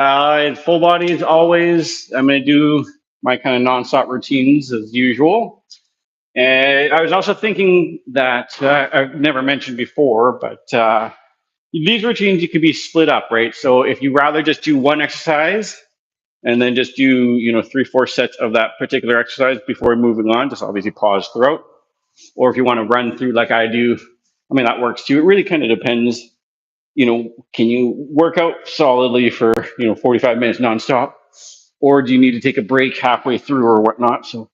Full body is always, I'm going to do my kind of nonstop routines as usual. And I was also thinking that I've never mentioned before, but these routines you could be split up, right? So if you rather just do one exercise and then just do, 3, 4 sets of that particular exercise before moving on, just obviously pause throughout. Or if you want to run through like I do, I mean, that works too. It really kind of depends. Can you work out solidly for, 45 minutes nonstop? Or do you need to take a break halfway through or whatnot? So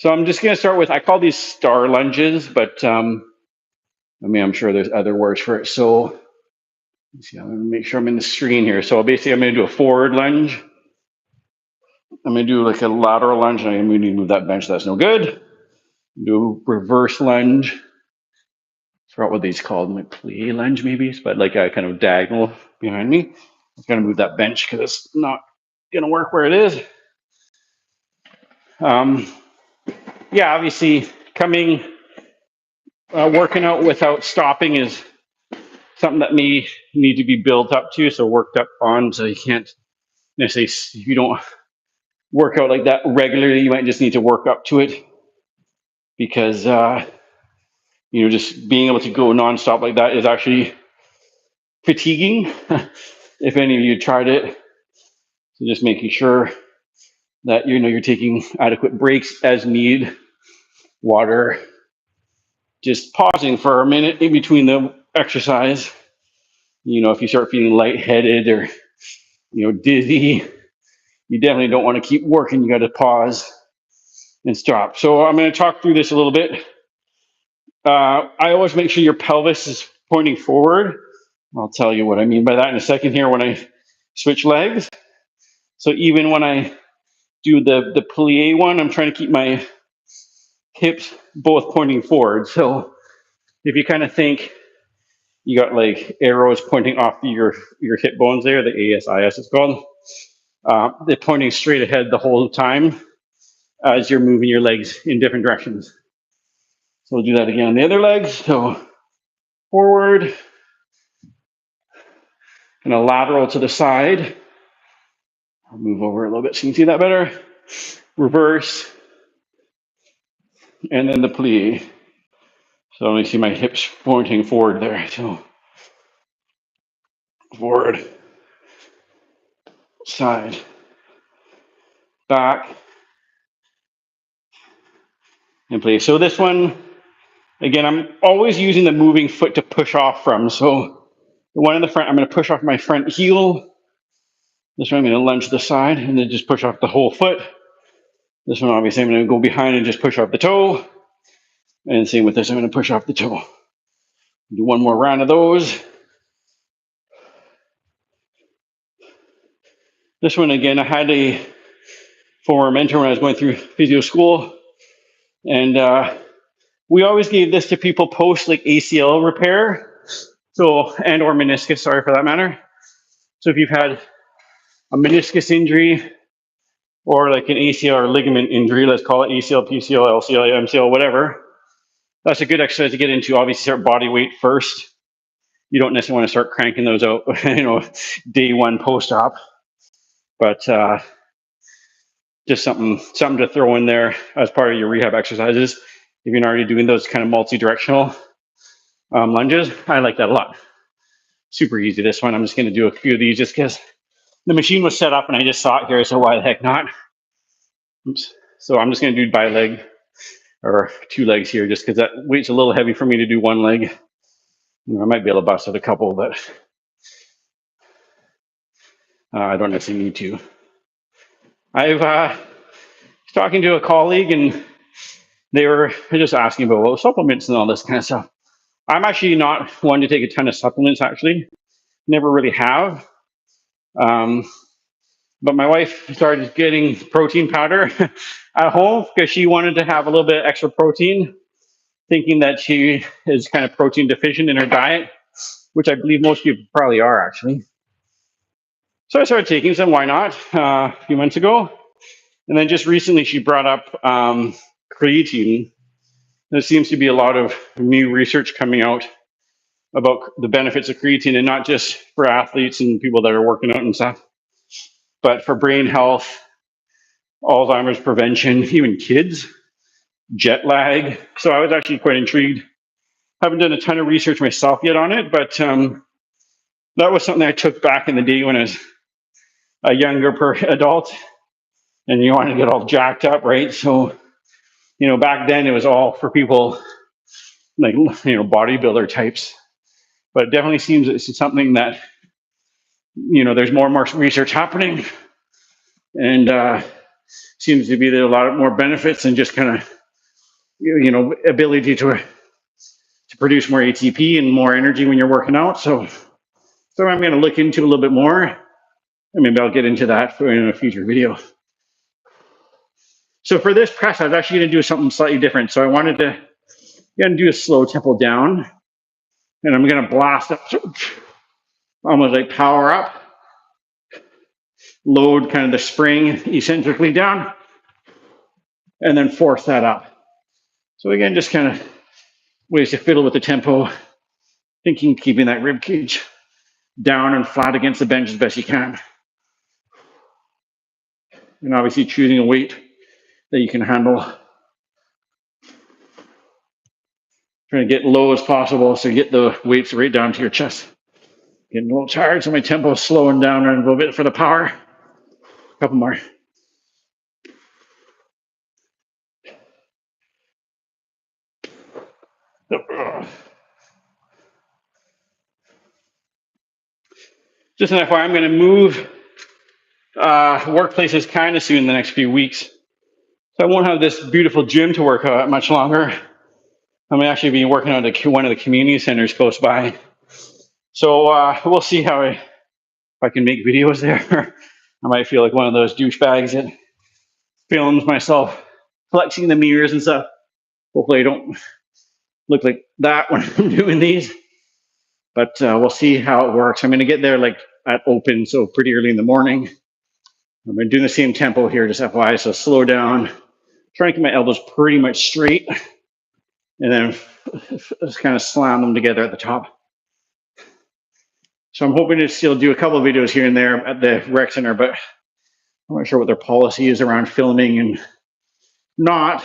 I'm just going to start with, I call these star lunges, but I'm sure there's other words for it. So let's see, I'm going to make sure I'm in the screen here. So basically, I'm going to do a forward lunge. I'm going to do like a lateral lunge, and I'm going to move that bench. That's no good. Do reverse lunge. I forgot what these called, like plie lunge maybe, but like a kind of diagonal behind me. I'm going to move that bench because it's not going to work where it is. Yeah, obviously working out without stopping is something that may need to be built up to, so worked up on. So you can't necessarily, if you don't work out like that regularly, you might just need to work up to it because just being able to go nonstop like that is actually fatiguing. If any of you tried it, so just making sure that you're taking adequate breaks as need, water, just pausing for a minute in between the exercise. If you start feeling lightheaded or dizzy, you definitely don't want to keep working. You got to pause and stop. So I'm going to talk through this a little bit. I always make sure your pelvis is pointing forward. I'll tell you what I mean by that in a second here when I switch legs. So even when I do the plie one, I'm trying to keep my hips both pointing forward. So if you kind of think you got like arrows pointing off your hip bones there, the ASIS it's called, they're pointing straight ahead the whole time as you're moving your legs in different directions. So we'll do that again on the other leg. So forward, and a lateral to the side. I'll move over a little bit so you can see that better. Reverse, and then the plie. So let me see my hips pointing forward there. So forward, side, back, and plie. So this one, again, I'm always using the moving foot to push off from. So the one in the front, I'm going to push off my front heel. This one, I'm going to lunge to the side and then just push off the whole foot. This one, obviously, I'm going to go behind and just push off the toe. And same with this, I'm going to push off the toe. Do one more round of those. This one, again, I had a former mentor when I was going through physio school. And we always gave this to people post like ACL repair. So, and or meniscus, sorry for that matter. So if you've had a meniscus injury or like an ACL or ligament injury, let's call it ACL, PCL, LCL, MCL, whatever, that's a good exercise to get into. Obviously start body weight first. You don't necessarily want to start cranking those out, day one post-op, but just something to throw in there as part of your rehab exercises. If you're already doing those kind of multi-directional lunges, I like that a lot. Super easy, this one. I'm just going to do a few of these just because the machine was set up and I just saw it here, so why the heck not? Oops. So I'm just going to do by leg or 2 legs here just because that weight's a little heavy for me to do 1 leg. I might be able to bust out a couple, but I don't necessarily need to. I've was talking to a colleague and they were just asking about supplements and all this kind of stuff. I'm actually not one to take a ton of supplements, actually. Never really have. But my wife started getting protein powder at home because she wanted to have a little bit of extra protein, thinking that she is kind of protein deficient in her diet, which I believe most people probably are, actually. So I started taking some, why not, a few months ago. And then just recently she brought up creatine. There seems to be a lot of new research coming out about the benefits of creatine, and not just for athletes and people that are working out and stuff, but for brain health, Alzheimer's prevention, even kids, jet lag. So I was actually quite intrigued. Haven't done a ton of research myself yet on it, but that was something I took back in the day when I was a younger adult and you want to get all jacked up, right? So, back then it was all for people like, bodybuilder types. But it definitely seems it's something that, there's more and more research happening, and seems to be there a lot more benefits than just kind of, ability to produce more ATP and more energy when you're working out. So I'm going to look into a little bit more, and maybe I'll get into that in a future video. So for this press, I was actually going to do something slightly different. So I wanted to do a slow tempo down, and I'm going to blast up, almost like power up, load kind of the spring eccentrically down, and then force that up. So again, just kind of ways to fiddle with the tempo, thinking keeping that rib cage down and flat against the bench as best you can. And obviously choosing a weight that you can handle. Trying to get low as possible so you get the weights right down to your chest. Getting a little tired, so my tempo is slowing down a little bit for the power. A couple more. Just an FYI, I'm going to move workplaces kind of soon in the next few weeks. So I won't have this beautiful gym to work out much longer. I'm going to actually be working out at one of the community centers close by. So we'll see if I can make videos there. I might feel like one of those douchebags that films myself flexing the mirrors and stuff. Hopefully I don't look like that when I'm doing these. But we'll see how it works. I'm going to get there like at open, so pretty early in the morning. I'm going to do the same tempo here, just FYI, so slow down. Try and keep my elbows pretty much straight, and then just kind of slam them together at the top. So I'm hoping to still do a couple of videos here and there at the rec center, but I'm not sure what their policy is around filming and not.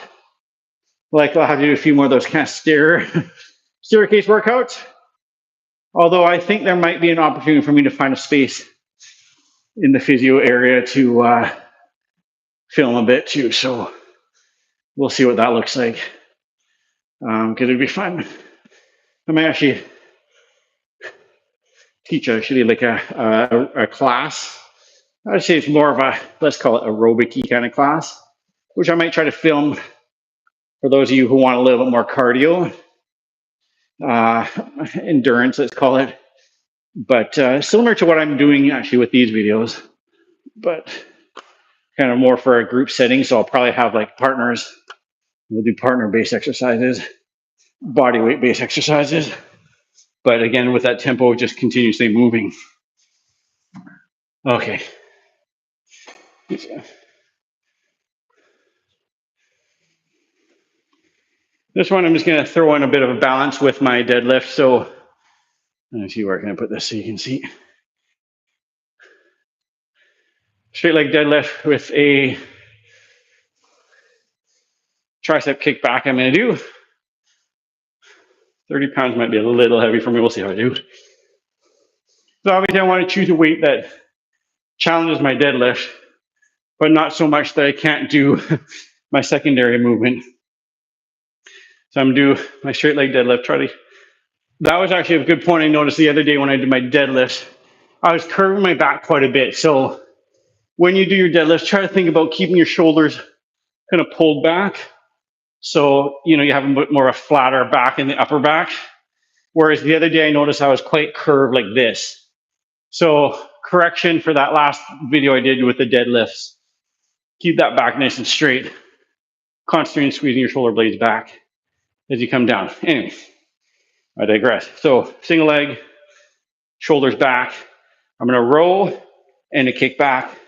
Like I'll have to do a few more of those kind of staircase workouts. Although I think there might be an opportunity for me to find a space in the physio area to film a bit too. So we'll see what that looks like. Because it'd be fun. I might actually teach like a class. I'd say it's more of a, let's call it aerobic-y kind of class, which I might try to film for those of you who want a little bit more cardio, endurance, let's call it. But similar to what I'm doing actually with these videos, but kind of more for a group setting. So I'll probably have like partners. We'll do partner-based exercises, body weight-based exercises. But again, with that tempo, just continuously moving. Okay. This one, I'm just going to throw in a bit of a balance with my deadlift. So let me see where can I put this so you can see. Straight leg deadlift with a tricep kick back I'm going to do. 30 pounds might be a little heavy for me. We'll see how I do. So obviously I want to choose a weight that challenges my deadlift, but not so much that I can't do my secondary movement. So I'm going to do my straight leg deadlift. That was actually a good point I noticed the other day when I did my deadlifts. I was curving my back quite a bit. So when you do your deadlifts, try to think about keeping your shoulders kind of pulled back. So, you have a bit more of a flatter back in the upper back. Whereas the other day I noticed I was quite curved like this. So correction for that last video I did with the deadlifts. Keep that back nice and straight. Concentrating squeezing your shoulder blades back as you come down. Anyway, I digress. So single leg, shoulders back. I'm going to roll and a kick back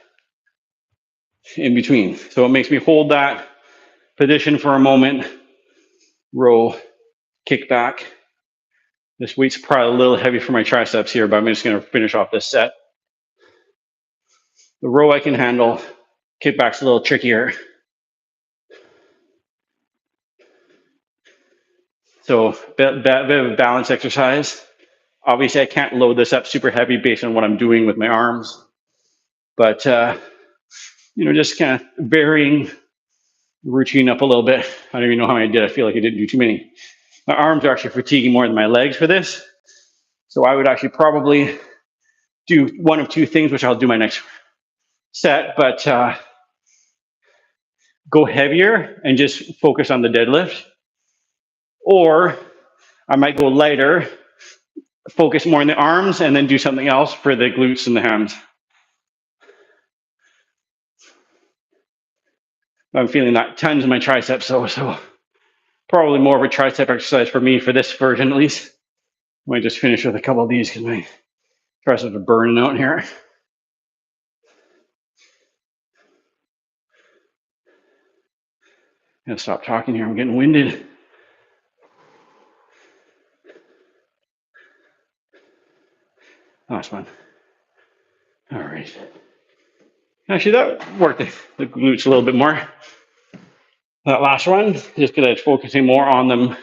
in between. So it makes me hold that position for a moment. Roll, kick back, This weight's probably a little heavy for my triceps here, but I'm just going to finish off this set. The row I can handle. Kickback's a little trickier. So bit of a balance exercise. Obviously, I can't load this up super heavy based on what I'm doing with my arms, but just kind of varying the routine up a little bit. I don't even know how many I did. I feel like I didn't do too many. My arms are actually fatiguing more than my legs for this, so I would actually probably do one of two things, which I'll do my next set, but go heavier and just focus on the deadlift, or I might go lighter, focus more on the arms, and then do something else for the glutes and the hams. I'm feeling that tons in my triceps, so probably more of a tricep exercise for me for this version at least. I might just finish with a couple of these because my triceps are burning out here. I'm gonna stop talking here. I'm getting winded. Last one. All right. Actually, that worked the glutes a little bit more. That last one, just because I was focusing more on them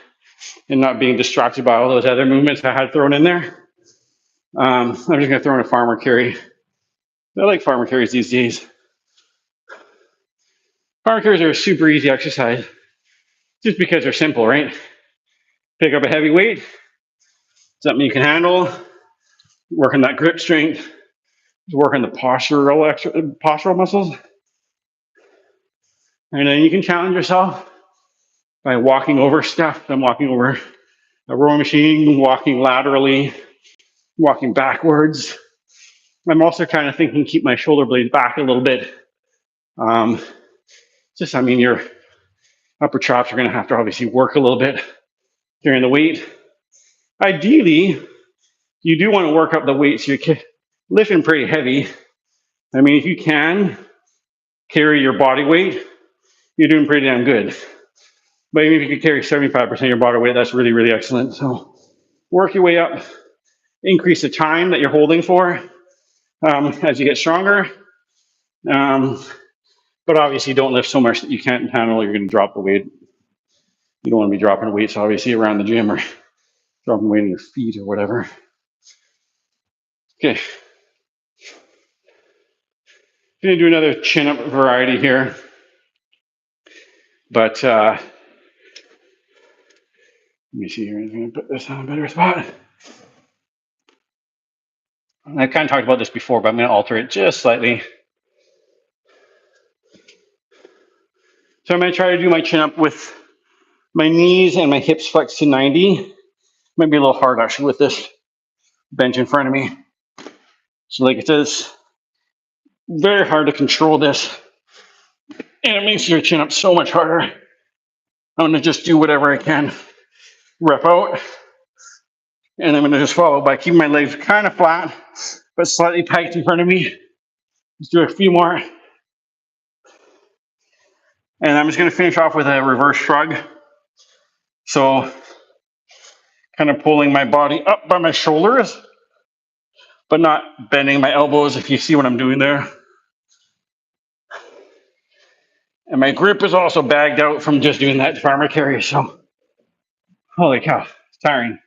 and not being distracted by all those other movements I had thrown in there. I'm just going to throw in a farmer carry. I like farmer carries these days. Farmer carries are a super easy exercise just because they're simple, right? Pick up a heavy weight, something you can handle, work on that grip strength, work on the postural muscles. And then you can challenge yourself by walking over stuff. I'm walking over a rowing machine, walking laterally, walking backwards. I'm also kind of thinking keep my shoulder blades back a little bit. Your upper chops are going to have to obviously work a little bit during the weight. Ideally, you do want to work up the weight so you're lifting pretty heavy. I mean, if you can carry your body weight, you're doing pretty damn good. But even if you could carry 75% of your body weight, that's really, really excellent. So work your way up, increase the time that you're holding for as you get stronger. But obviously don't lift so much that you can't handle, you're going to drop the weight. You don't want to be dropping weights, obviously, around the gym or dropping weight on your feet or whatever. Okay. Going to do another chin-up variety here. But let me see here. I'm going to put this on a better spot. I kind of talked about this before, but I'm going to alter it just slightly. So I'm going to try to do my chin-up with my knees and my hips flexed to 90. Might be a little hard actually with this bench in front of me. So like it says, very hard to control this. And it makes your chin up so much harder. I'm gonna just do whatever I can. Rep out. And I'm gonna just follow by keeping my legs kind of flat, but slightly tight in front of me. Let's do a few more. And I'm just gonna finish off with a reverse shrug. So kind of pulling my body up by my shoulders, but not bending my elbows, if you see what I'm doing there. And my grip is also bagged out from just doing that farmer carry. So, holy cow, it's tiring.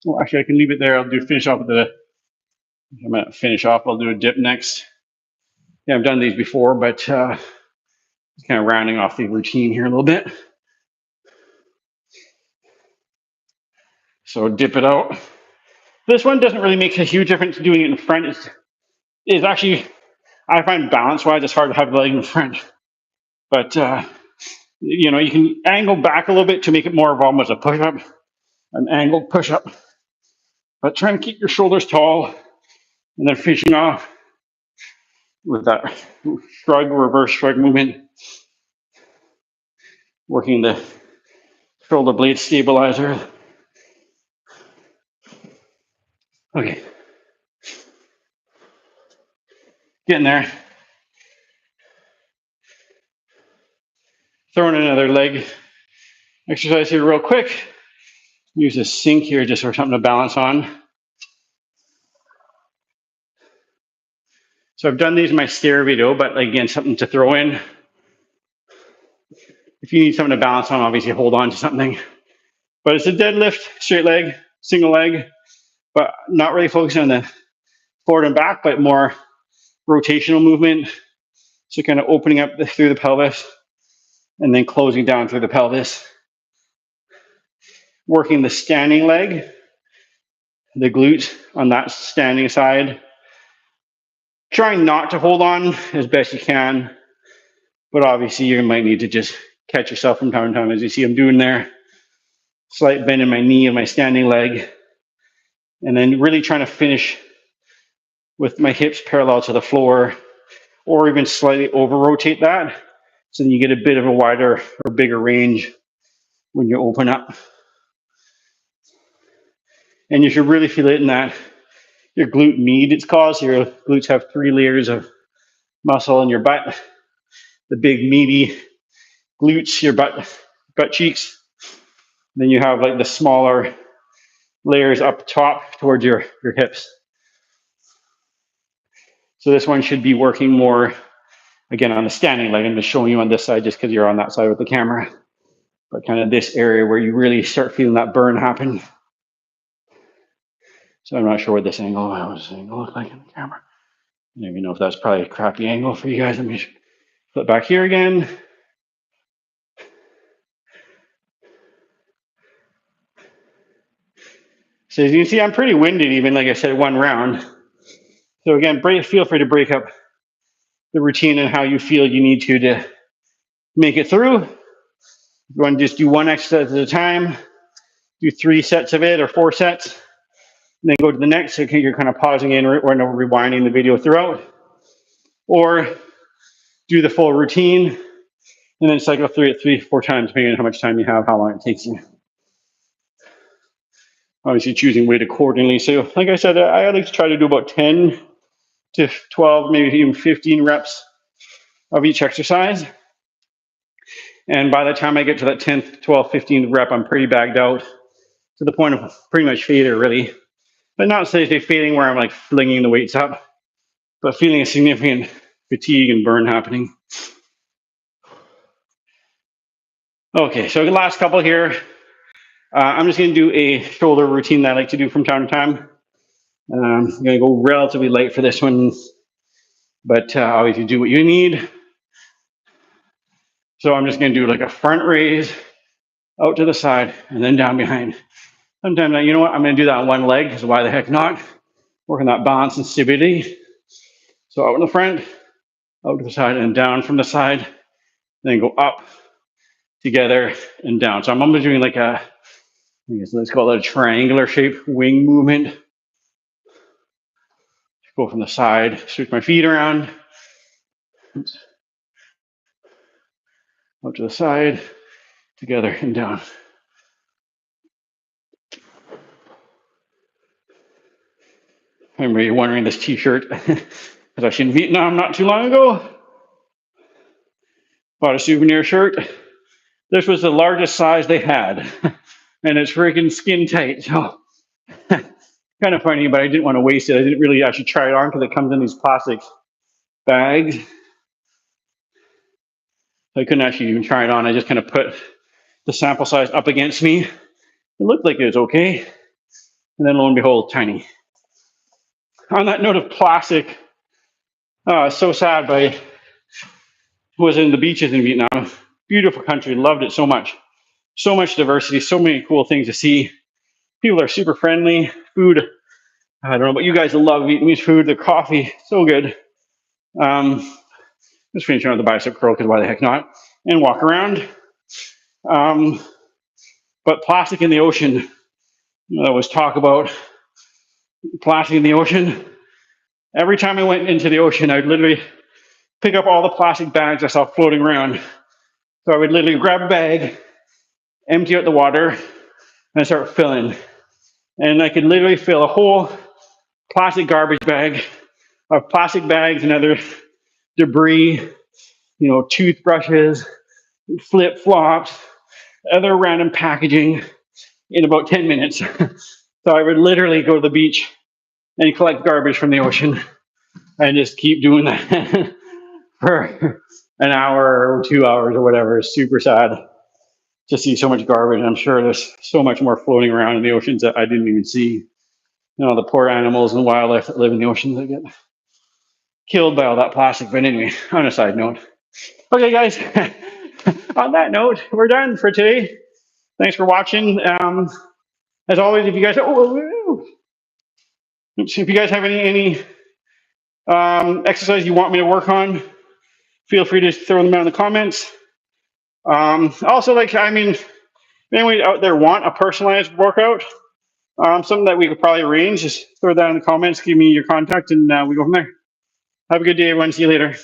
Well, actually, I can leave it there. I'll finish off with I'm going to finish off. I'll do a dip next. Yeah, I've done these before, but kind of rounding off the routine here a little bit. So dip it out. This one doesn't really make a huge difference doing it in front. It's actually, I find balance-wise, it's hard to have the leg in front. But, you can angle back a little bit to make it more of almost a push-up, an angled push-up. But try and keep your shoulders tall and then finishing off with that shrug, reverse shrug movement. Working the shoulder blade stabilizer. Okay. Getting there. Throwing another leg exercise here real quick. Use a sink here just for something to balance on. So I've done these in my stair video, but again, something to throw in. If you need something to balance on, obviously hold on to something. But it's a deadlift, straight leg, single leg, but not really focusing on the forward and back, but more rotational movement. So kind of opening up through the pelvis and then closing down through the pelvis. Working the standing leg, the glutes on that standing side. Trying not to hold on as best you can, but obviously you might need to just catch yourself from time to time, as you see I'm doing there. Slight bend in my knee and my standing leg. And then really trying to finish with my hips parallel to the floor, or even slightly over rotate that, so then you get a bit of a wider or bigger range when you open up. And you should really feel it in that your glute med, it's called. So your glutes have 3 layers of muscle in your butt. The big meaty glutes, your butt cheeks. Then you have like the smaller layers up top towards your hips. So this one should be working more, again, on the standing leg. I'm just showing you on this side just because you're on that side with the camera. But kind of this area where you really start feeling that burn happen. So I'm not sure what this angle look like in the camera. I don't even know if that's probably a crappy angle for you guys. Let me flip back here again. So as you can see, I'm pretty winded even, like I said, one round. So again, feel free to break up the routine and how you feel you need to make it through. If you want to just do one exercise at a time, do 3 sets of it or 4 sets, and then go to the next. So you're kind of pausing in or rewinding the video throughout. Or do the full routine and then cycle through it 3-4 times, depending on how much time you have, how long it takes you. Obviously choosing weight accordingly. So like I said, I like to try to do about 10 to 12, maybe even 15 reps of each exercise. And by the time I get to that 10th, 12th, 15th rep, I'm pretty bagged out to the point of pretty much failure, really. But not say fading where I'm like flinging the weights up, but feeling a significant fatigue and burn happening. Okay, so the last couple here. I'm just going to do a shoulder routine that I like to do from time to time. I'm going to go relatively light for this one, but obviously do what you need. So I'm just going to do like a front raise out to the side and then down behind. Sometimes, you know what, I'm going to do that on one leg, because why the heck not? Working that balance and stability. So out in the front, out to the side, and down from the side, then go up, together, and down. So I'm almost doing like a, I guess let's call it a triangular shape wing movement. Go from the side, switch my feet around. Oops. Out to the side, together, and down. I remember you wondering this t-shirt, because I was in Vietnam not too long ago. Bought a souvenir shirt. This was the largest size they had, and it's freaking skin tight. So kind of funny, but I didn't want to waste it. I didn't really actually try it on because it comes in these plastic bags. I couldn't actually even try it on. I just kind of put the sample size up against me. It looked like it was okay, and then lo and behold, tiny. On that note of plastic, so sad, but I was in the beaches in Vietnam. Beautiful country, loved it so much. So much diversity, so many cool things to see. People are super friendly. Food, I don't know, but you guys love Vietnamese food. The coffee, so good. Just finishing on the bicep curl, because why the heck not? And walk around. But plastic in the ocean, there was talk about plastic in the ocean. Every time I went into the ocean, I'd literally pick up all the plastic bags I saw floating around. So I would literally grab a bag, empty out the water, and start filling. And I could literally fill a whole plastic garbage bag of plastic bags and other debris, toothbrushes, flip-flops, other random packaging, in about 10 minutes. So I would literally go to the beach and collect garbage from the ocean and just keep doing that for an hour or 2 hours or whatever. It's super sad to see so much garbage. I'm sure there's so much more floating around in the oceans that I didn't even see. You know, the poor animals and wildlife that live in the oceans that get killed by all that plastic. But anyway, on a side note. Okay, guys, on that note, we're done for today. Thanks for watching. As always, if you guys, if you guys have any exercise you want me to work on, feel free to throw them down in the comments. Also, like, I mean, if anyone out there want a personalized workout, something that we could probably arrange, just throw that in the comments, give me your contact, and we go from there. Have a good day, everyone. See you later.